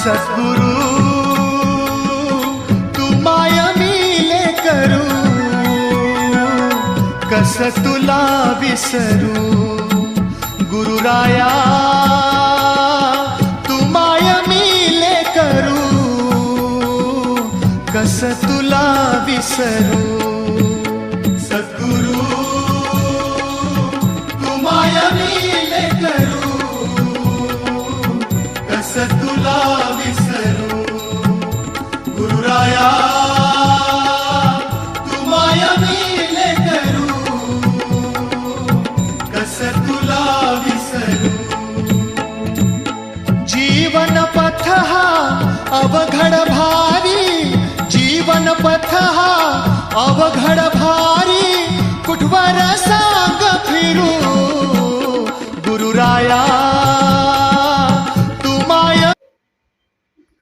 सद्गुरु तू माय मिले करू, कस तुला विसरू. गुरुराया तू माय मिले करू, कस तुला विसरू. सद्गुरु तू माय मिले करू, कस तुला विसरू. गुरुराया तू माय मिले करू, कस तुला विसरू. जीवन पथ हा अवघड भारी, जीवन पथ हा अवघड भारी, कुठवर सांग फिरू. गुरुराया